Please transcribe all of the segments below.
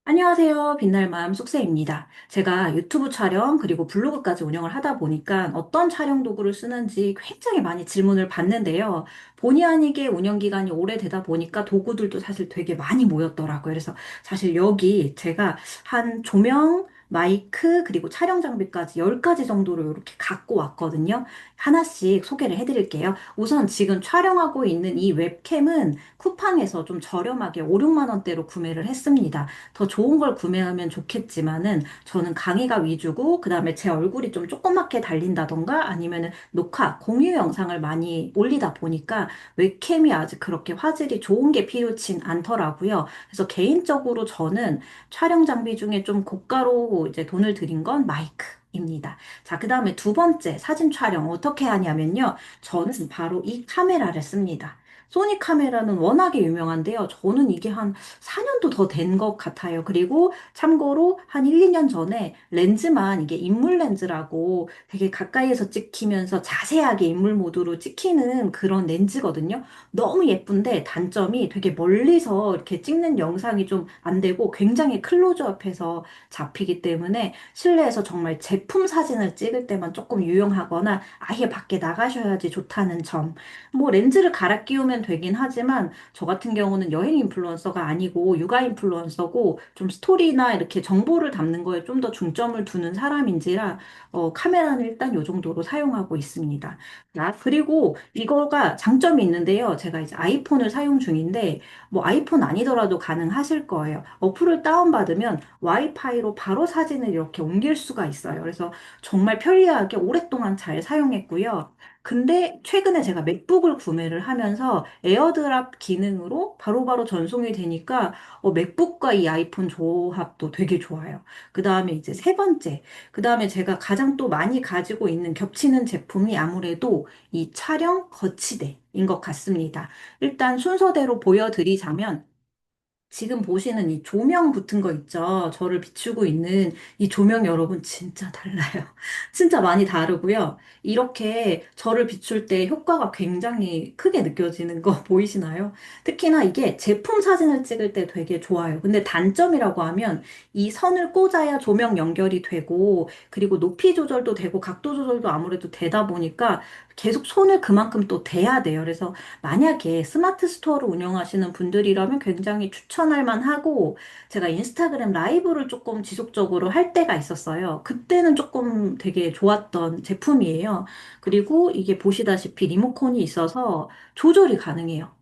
안녕하세요. 빛날맘 쑥새입니다. 제가 유튜브 촬영 그리고 블로그까지 운영을 하다 보니까 어떤 촬영 도구를 쓰는지 굉장히 많이 질문을 받는데요. 본의 아니게 운영 기간이 오래되다 보니까 도구들도 사실 되게 많이 모였더라고요. 그래서 사실 여기 제가 한 조명, 마이크, 그리고 촬영 장비까지 10가지 정도를 이렇게 갖고 왔거든요. 하나씩 소개를 해드릴게요. 우선 지금 촬영하고 있는 이 웹캠은 쿠팡에서 좀 저렴하게 5, 6만 원대로 구매를 했습니다. 더 좋은 걸 구매하면 좋겠지만은 저는 강의가 위주고 그다음에 제 얼굴이 좀 조그맣게 달린다던가 아니면은 녹화, 공유 영상을 많이 올리다 보니까 웹캠이 아직 그렇게 화질이 좋은 게 필요치 않더라고요. 그래서 개인적으로 저는 촬영 장비 중에 좀 고가로 이제 돈을 들인 건 마이크입니다. 자, 그 다음에 두 번째 사진 촬영 어떻게 하냐면요. 저는 바로 이 카메라를 씁니다. 소니 카메라는 워낙에 유명한데요. 저는 이게 한 4년도 더 된 것 같아요. 그리고 참고로 한 1, 2년 전에 렌즈만 이게 인물 렌즈라고 되게 가까이에서 찍히면서 자세하게 인물 모드로 찍히는 그런 렌즈거든요. 너무 예쁜데 단점이 되게 멀리서 이렇게 찍는 영상이 좀 안 되고 굉장히 클로즈업해서 잡히기 때문에 실내에서 정말 제품 사진을 찍을 때만 조금 유용하거나 아예 밖에 나가셔야지 좋다는 점. 뭐 렌즈를 갈아 끼우면 되긴 하지만 저 같은 경우는 여행 인플루언서가 아니고 육아 인플루언서고 좀 스토리나 이렇게 정보를 담는 거에 좀 더 중점을 두는 사람인지라 카메라는 일단 요 정도로 사용하고 있습니다. 자, 그리고 이거가 장점이 있는데요. 제가 이제 아이폰을 사용 중인데 뭐 아이폰 아니더라도 가능하실 거예요. 어플을 다운받으면 와이파이로 바로 사진을 이렇게 옮길 수가 있어요. 그래서 정말 편리하게 오랫동안 잘 사용했고요. 근데 최근에 제가 맥북을 구매를 하면서 에어드랍 기능으로 바로바로 전송이 되니까 맥북과 이 아이폰 조합도 되게 좋아요. 그 다음에 이제 세 번째, 그 다음에 제가 가장 또 많이 가지고 있는 겹치는 제품이 아무래도 이 촬영 거치대인 것 같습니다. 일단 순서대로 보여드리자면 지금 보시는 이 조명 붙은 거 있죠? 저를 비추고 있는 이 조명 여러분 진짜 달라요. 진짜 많이 다르고요. 이렇게 저를 비출 때 효과가 굉장히 크게 느껴지는 거 보이시나요? 특히나 이게 제품 사진을 찍을 때 되게 좋아요. 근데 단점이라고 하면 이 선을 꽂아야 조명 연결이 되고 그리고 높이 조절도 되고 각도 조절도 아무래도 되다 보니까 계속 손을 그만큼 또 대야 돼요. 그래서 만약에 스마트 스토어를 운영하시는 분들이라면 굉장히 추천할 만하고 제가 인스타그램 라이브를 조금 지속적으로 할 때가 있었어요. 그때는 조금 되게 좋았던 제품이에요. 그리고 이게 보시다시피 리모컨이 있어서 조절이 가능해요.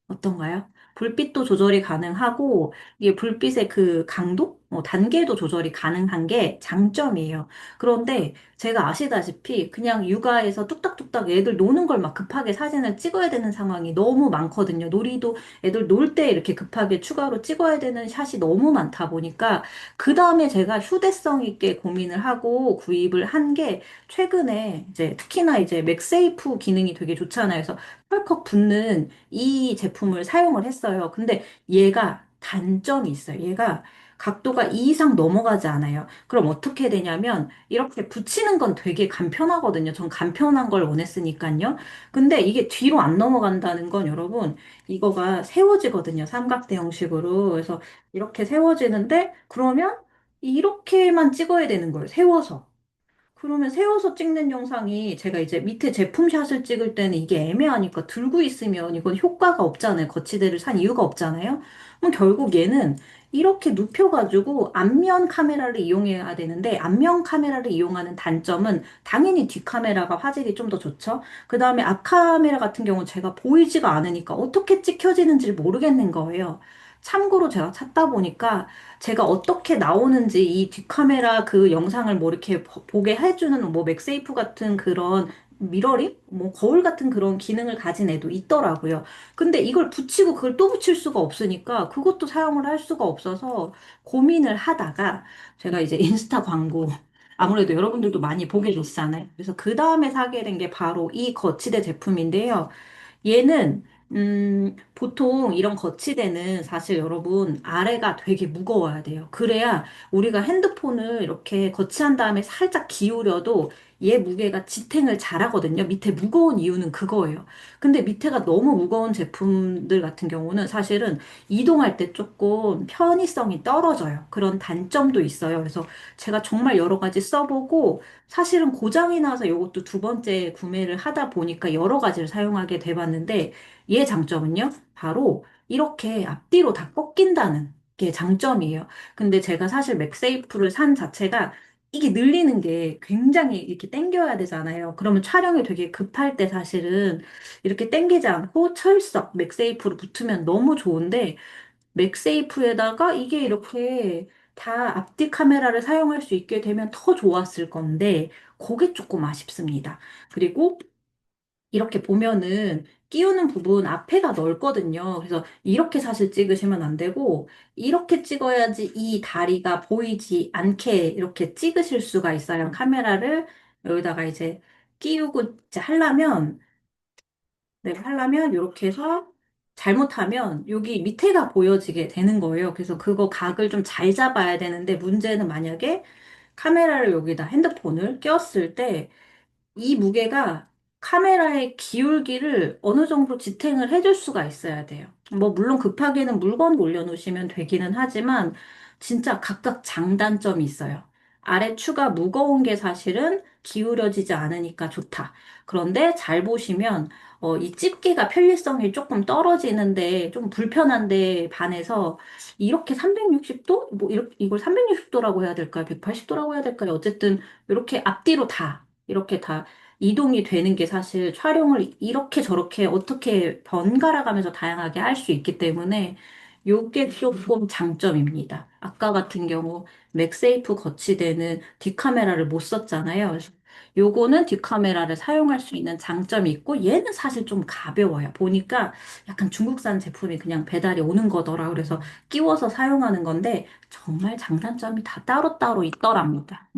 어떤가요? 불빛도 조절이 가능하고, 이게 불빛의 그 강도? 단계도 조절이 가능한 게 장점이에요. 그런데 제가 아시다시피 그냥 육아에서 뚝딱뚝딱 애들 노는 걸 막 급하게 사진을 찍어야 되는 상황이 너무 많거든요. 놀이도 애들 놀 때 이렇게 급하게 추가로 찍어야 되는 샷이 너무 많다 보니까, 그 다음에 제가 휴대성 있게 고민을 하고 구입을 한 게 최근에 이제 특히나 이제 맥세이프 기능이 되게 좋잖아요. 그래서 펄컥 붙는 이 제품을 사용을 했어요. 근데 얘가 단점이 있어요. 얘가 각도가 2 이상 넘어가지 않아요. 그럼 어떻게 되냐면 이렇게 붙이는 건 되게 간편하거든요. 전 간편한 걸 원했으니까요. 근데 이게 뒤로 안 넘어간다는 건 여러분 이거가 세워지거든요. 삼각대 형식으로. 그래서 이렇게 세워지는데 그러면 이렇게만 찍어야 되는 거예요. 세워서. 그러면 세워서 찍는 영상이 제가 이제 밑에 제품샷을 찍을 때는 이게 애매하니까 들고 있으면 이건 효과가 없잖아요. 거치대를 산 이유가 없잖아요. 그럼 결국 얘는 이렇게 눕혀가지고 앞면 카메라를 이용해야 되는데 앞면 카메라를 이용하는 단점은 당연히 뒷카메라가 화질이 좀 더 좋죠. 그 다음에 앞카메라 같은 경우는 제가 보이지가 않으니까 어떻게 찍혀지는지 모르겠는 거예요. 참고로 제가 찾다 보니까 제가 어떻게 나오는지 이 뒷카메라 그 영상을 뭐 이렇게 보게 해주는 뭐 맥세이프 같은 그런 미러링? 뭐 거울 같은 그런 기능을 가진 애도 있더라고요. 근데 이걸 붙이고 그걸 또 붙일 수가 없으니까 그것도 사용을 할 수가 없어서 고민을 하다가 제가 이제 인스타 광고 아무래도 여러분들도 많이 보게 되시잖아요. 그래서 그 다음에 사게 된 게 바로 이 거치대 제품인데요. 얘는 보통 이런 거치대는 사실 여러분 아래가 되게 무거워야 돼요. 그래야 우리가 핸드폰을 이렇게 거치한 다음에 살짝 기울여도 얘 무게가 지탱을 잘하거든요. 밑에 무거운 이유는 그거예요. 근데 밑에가 너무 무거운 제품들 같은 경우는 사실은 이동할 때 조금 편의성이 떨어져요. 그런 단점도 있어요. 그래서 제가 정말 여러 가지 써보고 사실은 고장이 나서 이것도 두 번째 구매를 하다 보니까 여러 가지를 사용하게 돼봤는데 얘 장점은요. 바로 이렇게 앞뒤로 다 꺾인다는 게 장점이에요. 근데 제가 사실 맥세이프를 산 자체가 이게 늘리는 게 굉장히 이렇게 당겨야 되잖아요. 그러면 촬영이 되게 급할 때 사실은 이렇게 당기지 않고 철석 맥세이프로 붙으면 너무 좋은데 맥세이프에다가 이게 이렇게 다 앞뒤 카메라를 사용할 수 있게 되면 더 좋았을 건데 그게 조금 아쉽습니다. 그리고 이렇게 보면은 끼우는 부분 앞에가 넓거든요. 그래서 이렇게 사실 찍으시면 안 되고 이렇게 찍어야지 이 다리가 보이지 않게 이렇게 찍으실 수가 있어요. 카메라를 여기다가 이제 끼우고 이제 하려면 내가 하려면 이렇게 해서 잘못하면 여기 밑에가 보여지게 되는 거예요. 그래서 그거 각을 좀 잘 잡아야 되는데 문제는 만약에 카메라를 여기다 핸드폰을 꼈을 때 이 무게가 카메라의 기울기를 어느 정도 지탱을 해줄 수가 있어야 돼요. 뭐, 물론 급하게는 물건 올려놓으시면 되기는 하지만, 진짜 각각 장단점이 있어요. 아래 추가 무거운 게 사실은 기울여지지 않으니까 좋다. 그런데 잘 보시면, 이 집게가 편리성이 조금 떨어지는데, 좀 불편한데 반해서, 이렇게 360도? 뭐, 이렇게, 이걸 360도라고 해야 될까요? 180도라고 해야 될까요? 어쨌든, 이렇게 앞뒤로 다, 이렇게 다 이동이 되는 게 사실 촬영을 이렇게 저렇게 어떻게 번갈아 가면서 다양하게 할 수 있기 때문에 요게 조금 장점입니다. 아까 같은 경우 맥세이프 거치대는 뒷카메라를 못 썼잖아요. 그래서 요거는 뒷카메라를 사용할 수 있는 장점이 있고 얘는 사실 좀 가벼워요. 보니까 약간 중국산 제품이 그냥 배달이 오는 거더라. 그래서 끼워서 사용하는 건데 정말 장단점이 다 따로따로 있더랍니다.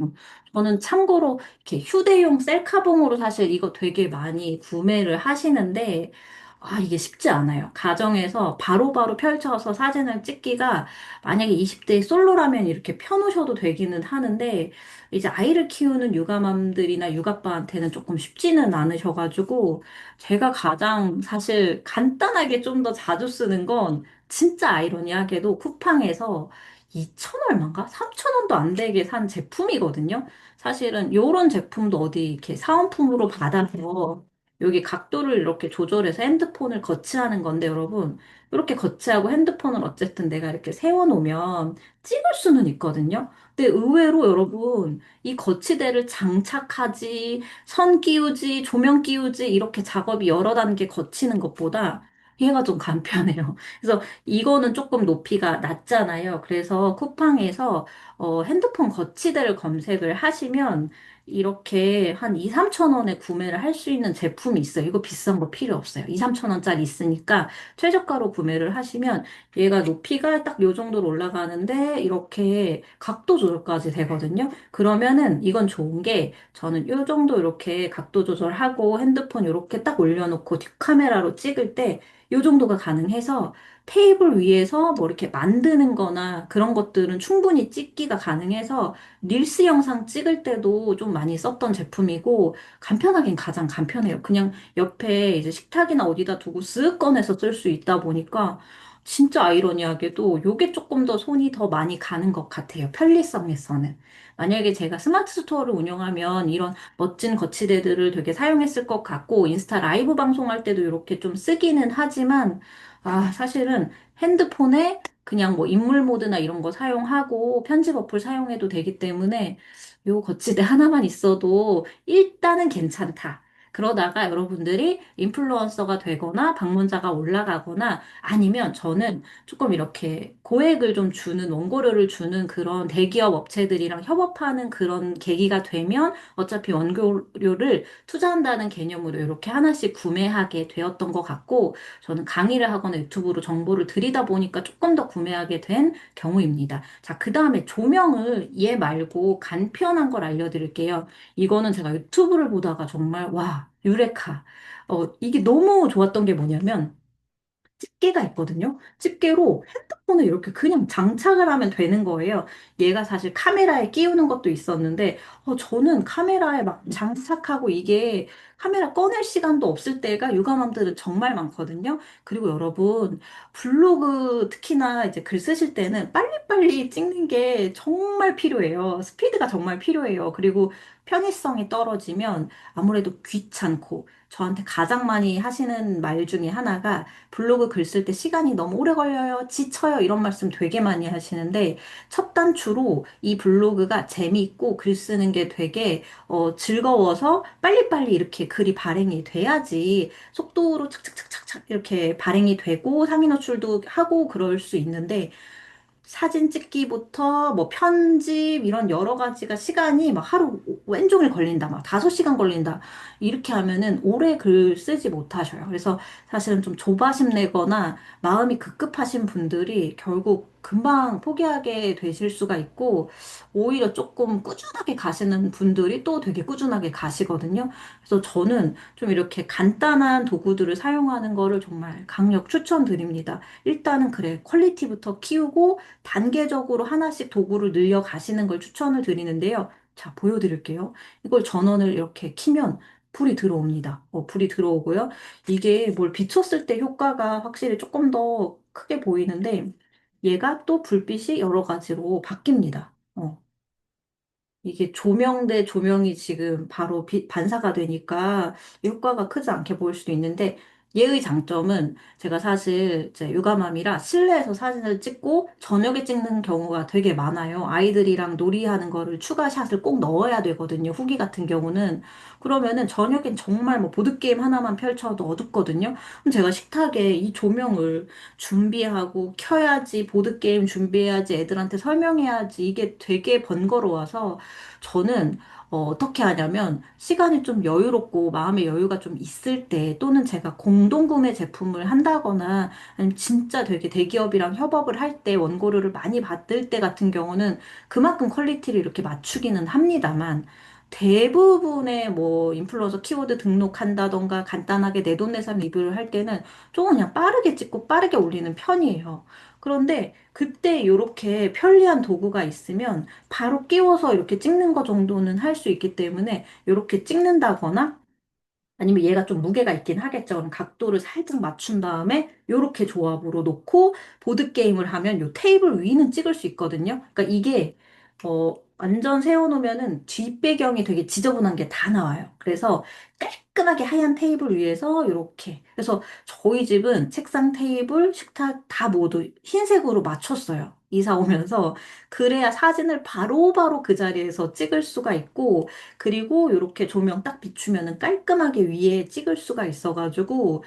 저는 참고로 이렇게 휴대용 셀카봉으로 사실 이거 되게 많이 구매를 하시는데, 아, 이게 쉽지 않아요. 가정에서 바로바로 펼쳐서 사진을 찍기가 만약에 20대 솔로라면 이렇게 펴놓으셔도 되기는 하는데, 이제 아이를 키우는 육아맘들이나 육아빠한테는 조금 쉽지는 않으셔가지고, 제가 가장 사실 간단하게 좀 더 자주 쓰는 건 진짜 아이러니하게도 쿠팡에서 2천 얼마인가? 3천 원도 안 되게 산 제품이거든요. 사실은 요런 제품도 어디 이렇게 사은품으로 받아서 여기 각도를 이렇게 조절해서 핸드폰을 거치하는 건데 여러분 이렇게 거치하고 핸드폰을 어쨌든 내가 이렇게 세워놓으면 찍을 수는 있거든요. 근데 의외로 여러분 이 거치대를 장착하지 선 끼우지 조명 끼우지 이렇게 작업이 여러 단계 거치는 것보다 얘가 좀 간편해요. 그래서 이거는 조금 높이가 낮잖아요. 그래서 쿠팡에서 핸드폰 거치대를 검색을 하시면 이렇게 한 2, 3천 원에 구매를 할 수 있는 제품이 있어요. 이거 비싼 거 필요 없어요. 2, 3천 원짜리 있으니까 최저가로 구매를 하시면 얘가 높이가 딱 요 정도로 올라가는데 이렇게 각도 조절까지 되거든요. 그러면은 이건 좋은 게 저는 요 정도 이렇게 각도 조절하고 핸드폰 이렇게 딱 올려놓고 뒷카메라로 찍을 때 요 정도가 가능해서 테이블 위에서 뭐 이렇게 만드는 거나 그런 것들은 충분히 찍기가 가능해서 릴스 영상 찍을 때도 좀 많이 썼던 제품이고 간편하긴 가장 간편해요. 그냥 옆에 이제 식탁이나 어디다 두고 쓱 꺼내서 쓸 수 있다 보니까 진짜 아이러니하게도 요게 조금 더 손이 더 많이 가는 것 같아요. 편리성에서는. 만약에 제가 스마트 스토어를 운영하면 이런 멋진 거치대들을 되게 사용했을 것 같고 인스타 라이브 방송할 때도 이렇게 좀 쓰기는 하지만 사실은 핸드폰에 그냥 뭐 인물 모드나 이런 거 사용하고 편집 어플 사용해도 되기 때문에 요 거치대 하나만 있어도 일단은 괜찮다. 그러다가 여러분들이 인플루언서가 되거나 방문자가 올라가거나 아니면 저는 조금 이렇게 고액을 좀 주는 원고료를 주는 그런 대기업 업체들이랑 협업하는 그런 계기가 되면 어차피 원고료를 투자한다는 개념으로 이렇게 하나씩 구매하게 되었던 것 같고 저는 강의를 하거나 유튜브로 정보를 드리다 보니까 조금 더 구매하게 된 경우입니다. 자, 그 다음에 조명을 얘 말고 간편한 걸 알려드릴게요. 이거는 제가 유튜브를 보다가 정말, 와, 유레카. 이게 너무 좋았던 게 뭐냐면, 집게가 있거든요. 집게로 핸드폰을 이렇게 그냥 장착을 하면 되는 거예요. 얘가 사실 카메라에 끼우는 것도 있었는데, 저는 카메라에 막 장착하고 이게 카메라 꺼낼 시간도 없을 때가 육아맘들은 정말 많거든요. 그리고 여러분, 블로그 특히나 이제 글 쓰실 때는 빨리빨리 찍는 게 정말 필요해요. 스피드가 정말 필요해요. 그리고 편의성이 떨어지면 아무래도 귀찮고, 저한테 가장 많이 하시는 말 중에 하나가 블로그 글 쓸 때 시간이 너무 오래 걸려요, 지쳐요, 이런 말씀 되게 많이 하시는데, 첫 단추로 이 블로그가 재미있고 글 쓰는 게 되게 즐거워서 빨리빨리 이렇게 글이 발행이 돼야지 속도로 착착착착착 이렇게 발행이 되고 상위 노출도 하고 그럴 수 있는데, 사진 찍기부터 뭐 편집 이런 여러 가지가 시간이 막 하루 왼종일 걸린다, 막 5시간 걸린다, 이렇게 하면은 오래 글 쓰지 못하셔요. 그래서 사실은 좀 조바심 내거나 마음이 급급하신 분들이 결국 금방 포기하게 되실 수가 있고, 오히려 조금 꾸준하게 가시는 분들이 또 되게 꾸준하게 가시거든요. 그래서 저는 좀 이렇게 간단한 도구들을 사용하는 거를 정말 강력 추천드립니다. 일단은 그래, 퀄리티부터 키우고 단계적으로 하나씩 도구를 늘려 가시는 걸 추천을 드리는데요. 자, 보여드릴게요. 이걸 전원을 이렇게 키면 불이 들어옵니다. 불이 들어오고요. 이게 뭘 비췄을 때 효과가 확실히 조금 더 크게 보이는데, 얘가 또 불빛이 여러 가지로 바뀝니다. 이게 조명 대 조명이 지금 바로 반사가 되니까 효과가 크지 않게 보일 수도 있는데, 얘의 장점은 제가 사실 이제 육아맘이라 실내에서 사진을 찍고 저녁에 찍는 경우가 되게 많아요. 아이들이랑 놀이하는 거를 추가 샷을 꼭 넣어야 되거든요. 후기 같은 경우는. 그러면은 저녁엔 정말 뭐 보드게임 하나만 펼쳐도 어둡거든요. 그럼 제가 식탁에 이 조명을 준비하고 켜야지, 보드게임 준비해야지, 애들한테 설명해야지, 이게 되게 번거로워서 저는 떻게 하냐면, 시간이 좀 여유롭고 마음의 여유가 좀 있을 때, 또는 제가 공동구매 제품을 한다거나 아니면 진짜 되게 대기업이랑 협업을 할 때 원고료를 많이 받을 때 같은 경우는 그만큼 퀄리티를 이렇게 맞추기는 합니다만, 대부분의 뭐 인플루언서 키워드 등록한다던가 간단하게 내돈내산 리뷰를 할 때는 조금 그냥 빠르게 찍고 빠르게 올리는 편이에요. 그런데 그때 이렇게 편리한 도구가 있으면 바로 끼워서 이렇게 찍는 거 정도는 할 수 있기 때문에, 이렇게 찍는다거나 아니면 얘가 좀 무게가 있긴 하겠죠. 그럼 각도를 살짝 맞춘 다음에 이렇게 조합으로 놓고 보드게임을 하면 요 테이블 위는 찍을 수 있거든요. 그러니까 이게 완전 세워놓으면은 뒷배경이 되게 지저분한 게 다 나와요. 그래서 깔끔하게 하얀 테이블 위에서 이렇게. 그래서 저희 집은 책상, 테이블, 식탁 다 모두 흰색으로 맞췄어요. 이사 오면서. 그래야 사진을 바로바로 그 자리에서 찍을 수가 있고, 그리고 이렇게 조명 딱 비추면은 깔끔하게 위에 찍을 수가 있어가지고,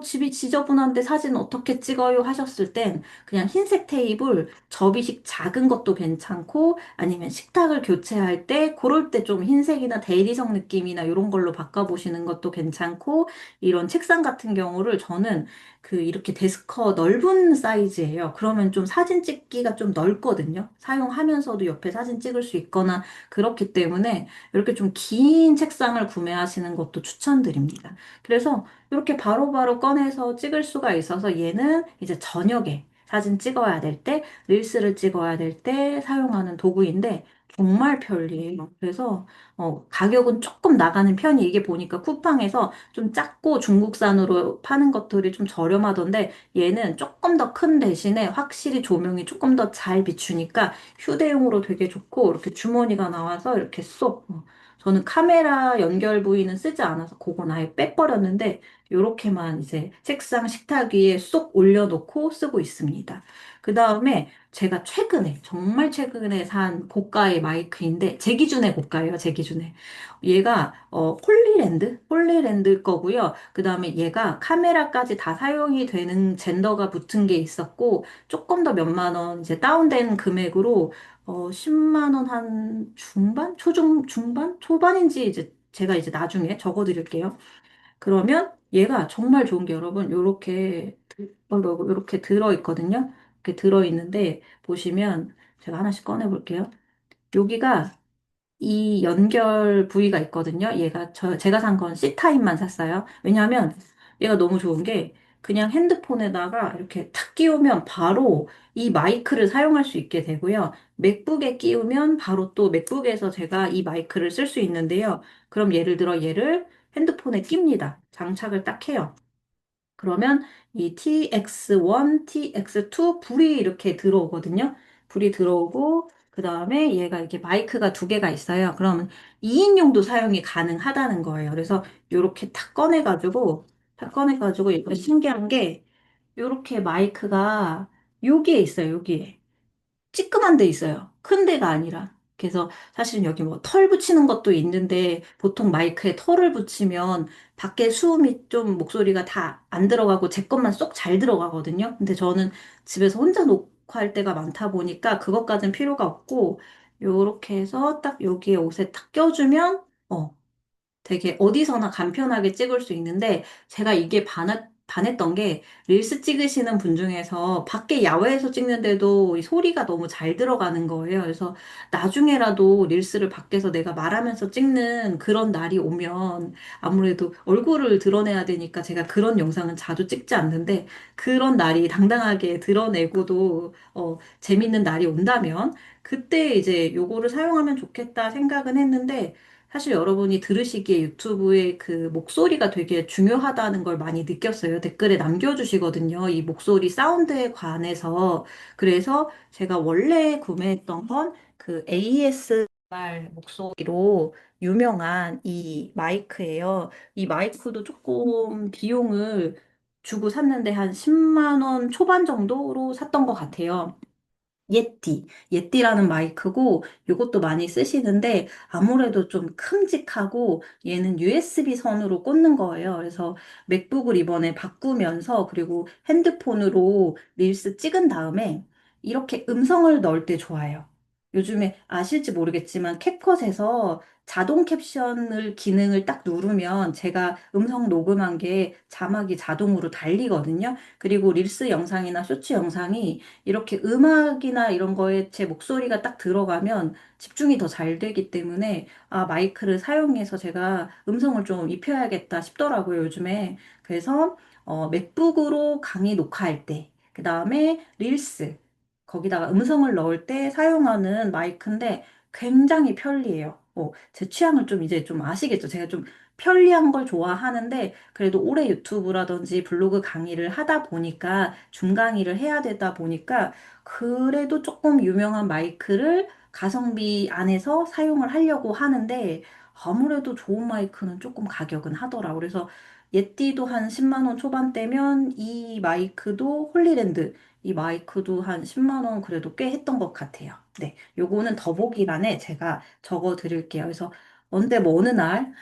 집이 지저분한데 사진 어떻게 찍어요 하셨을 땐 그냥 흰색 테이블, 접이식 작은 것도 괜찮고, 아니면 식탁을 교체할 때 그럴 때 좀 흰색이나 대리석 느낌이나 이런 걸로 바꿔보시는 것도 괜찮고, 이런 책상 같은 경우를 저는 이렇게 데스커 넓은 사이즈예요. 그러면 좀 사진 찍기가 좀 넓거든요. 사용하면서도 옆에 사진 찍을 수 있거나 그렇기 때문에 이렇게 좀 긴 책상을 구매하시는 것도 추천드립니다. 그래서 이렇게 바로바로 꺼내서 찍을 수가 있어서, 얘는 이제 저녁에 사진 찍어야 될 때, 릴스를 찍어야 될 때 사용하는 도구인데 정말 편리해요. 그래서 가격은 조금 나가는 편이, 이게 보니까 쿠팡에서 좀 작고 중국산으로 파는 것들이 좀 저렴하던데, 얘는 조금 더 큰 대신에 확실히 조명이 조금 더 잘 비추니까 휴대용으로 되게 좋고, 이렇게 주머니가 나와서 이렇게 쏙. 저는 카메라 연결 부위는 쓰지 않아서 그건 아예 빼버렸는데, 요렇게만 이제 책상 식탁 위에 쏙 올려놓고 쓰고 있습니다. 그 다음에 제가 최근에, 정말 최근에 산 고가의 마이크인데, 제 기준의 고가예요, 제 기준에. 얘가, 홀리랜드 거고요. 그 다음에 얘가 카메라까지 다 사용이 되는 젠더가 붙은 게 있었고, 조금 더 몇만 원 이제 다운된 금액으로 10만 원 한 중반? 중반? 초반인지 이제 제가 이제 나중에 적어 드릴게요. 그러면 얘가 정말 좋은 게, 여러분, 요렇게 들어있거든요. 이렇게 들어있는데, 보시면 제가 하나씩 꺼내볼게요. 여기가 이 연결 부위가 있거든요. 제가 산 건 C타입만 샀어요. 왜냐하면 얘가 너무 좋은 게, 그냥 핸드폰에다가 이렇게 탁 끼우면 바로 이 마이크를 사용할 수 있게 되고요. 맥북에 끼우면 바로 또 맥북에서 제가 이 마이크를 쓸 수 있는데요. 그럼 예를 들어 얘를 핸드폰에 낍니다. 장착을 딱 해요. 그러면 이 TX1, TX2 불이 이렇게 들어오거든요. 불이 들어오고 그 다음에 얘가 이렇게 마이크가 두 개가 있어요. 그러면 2인용도 사용이 가능하다는 거예요. 그래서 이렇게 탁 꺼내가지고 이거 신기한 게 이렇게 마이크가 여기에 있어요. 여기에. 찌끄만 데 있어요. 큰 데가 아니라. 그래서 사실 여기 뭐 털 붙이는 것도 있는데 보통 마이크에 털을 붙이면 밖에 수음이 좀 목소리가 다 안 들어가고 제 것만 쏙 잘 들어가거든요. 근데 저는 집에서 혼자 녹화할 때가 많다 보니까 그것까진 필요가 없고 요렇게 해서 딱 여기에 옷에 탁 껴주면 되게 어디서나 간편하게 찍을 수 있는데 제가 이게 반했던 게 릴스 찍으시는 분 중에서 밖에 야외에서 찍는데도 이 소리가 너무 잘 들어가는 거예요. 그래서 나중에라도 릴스를 밖에서 내가 말하면서 찍는 그런 날이 오면 아무래도 얼굴을 드러내야 되니까 제가 그런 영상은 자주 찍지 않는데 그런 날이 당당하게 드러내고도 재밌는 날이 온다면 그때 이제 요거를 사용하면 좋겠다 생각은 했는데 사실 여러분이 들으시기에 유튜브의 그 목소리가 되게 중요하다는 걸 많이 느꼈어요. 댓글에 남겨주시거든요. 이 목소리 사운드에 관해서. 그래서 제가 원래 구매했던 건 그 ASMR 목소리로 유명한 이 마이크예요. 이 마이크도 조금 비용을 주고 샀는데 한 10만 원 초반 정도로 샀던 것 같아요. 예띠라는 마이크고 이것도 많이 쓰시는데 아무래도 좀 큼직하고 얘는 USB 선으로 꽂는 거예요. 그래서 맥북을 이번에 바꾸면서 그리고 핸드폰으로 릴스 찍은 다음에 이렇게 음성을 넣을 때 좋아요. 요즘에 아실지 모르겠지만 캡컷에서 자동 캡션을 기능을 딱 누르면 제가 음성 녹음한 게 자막이 자동으로 달리거든요. 그리고 릴스 영상이나 쇼츠 영상이 이렇게 음악이나 이런 거에 제 목소리가 딱 들어가면 집중이 더 잘 되기 때문에 아, 마이크를 사용해서 제가 음성을 좀 입혀야겠다 싶더라고요, 요즘에. 그래서 맥북으로 강의 녹화할 때, 그 다음에 릴스, 거기다가 음성을 넣을 때 사용하는 마이크인데 굉장히 편리해요. 제 취향을 좀 이제 좀 아시겠죠? 제가 좀 편리한 걸 좋아하는데 그래도 오래 유튜브라든지 블로그 강의를 하다 보니까 줌 강의를 해야 되다 보니까 그래도 조금 유명한 마이크를 가성비 안에서 사용을 하려고 하는데 아무래도 좋은 마이크는 조금 가격은 하더라고. 그래서 예띠도 한 10만 원 초반대면 이 마이크도 홀리랜드 이 마이크도 한 10만 원 그래도 꽤 했던 것 같아요. 네, 요거는 더보기란에 제가 적어 드릴게요. 그래서 언제 뭐 어느 날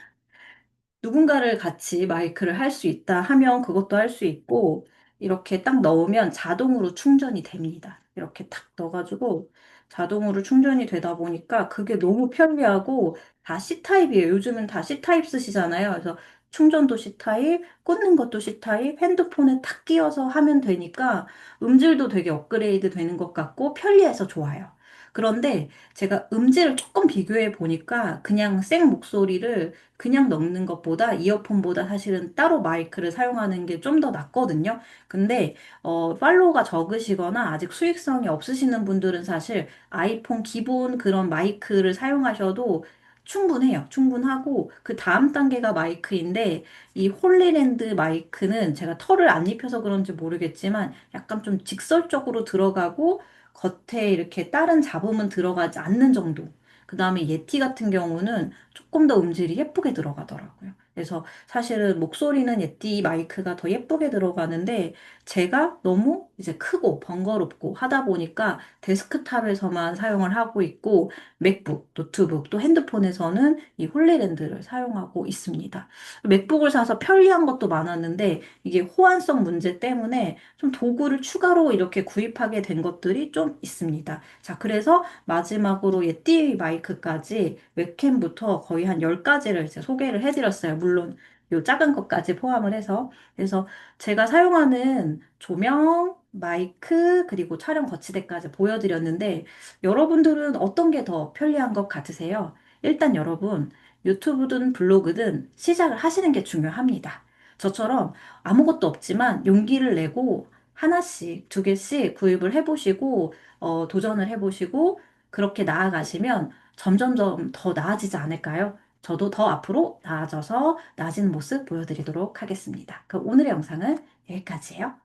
누군가를 같이 마이크를 할 수 있다 하면 그것도 할 수 있고, 이렇게 딱 넣으면 자동으로 충전이 됩니다. 이렇게 탁 넣어가지고 자동으로 충전이 되다 보니까 그게 너무 편리하고 다 C타입이에요. 요즘은 다 C타입 쓰시잖아요. 그래서 충전도 C타입, 꽂는 것도 C타입, 핸드폰에 탁 끼워서 하면 되니까 음질도 되게 업그레이드 되는 것 같고 편리해서 좋아요. 그런데 제가 음질을 조금 비교해 보니까 그냥 생 목소리를 그냥 넣는 것보다 이어폰보다 사실은 따로 마이크를 사용하는 게 좀 더 낫거든요. 근데 팔로워가 적으시거나 아직 수익성이 없으시는 분들은 사실 아이폰 기본 그런 마이크를 사용하셔도 충분해요. 충분하고 그 다음 단계가 마이크인데 이 홀리랜드 마이크는 제가 털을 안 입혀서 그런지 모르겠지만 약간 좀 직설적으로 들어가고 겉에 이렇게 다른 잡음은 들어가지 않는 정도. 그 다음에 예티 같은 경우는 조금 더 음질이 예쁘게 들어가더라고요. 그래서 사실은 목소리는 예티 마이크가 더 예쁘게 들어가는데 제가 너무 이제 크고 번거롭고 하다 보니까 데스크탑에서만 사용을 하고 있고 맥북, 노트북, 또 핸드폰에서는 이 홀리랜드를 사용하고 있습니다. 맥북을 사서 편리한 것도 많았는데 이게 호환성 문제 때문에 좀 도구를 추가로 이렇게 구입하게 된 것들이 좀 있습니다. 자, 그래서 마지막으로 예티 마이크까지 웹캠부터 거의 한 10가지를 이제 소개를 해드렸어요. 물론 요 작은 것까지 포함을 해서. 그래서 제가 사용하는 조명, 마이크, 그리고 촬영 거치대까지 보여드렸는데 여러분들은 어떤 게 더 편리한 것 같으세요? 일단 여러분 유튜브든 블로그든 시작을 하시는 게 중요합니다. 저처럼 아무것도 없지만 용기를 내고 하나씩, 두 개씩 구입을 해보시고, 도전을 해보시고, 그렇게 나아가시면 점점점 더 나아지지 않을까요? 저도 더 앞으로 나아져서 나아지는 모습 보여드리도록 하겠습니다. 그럼 오늘의 영상은 여기까지예요.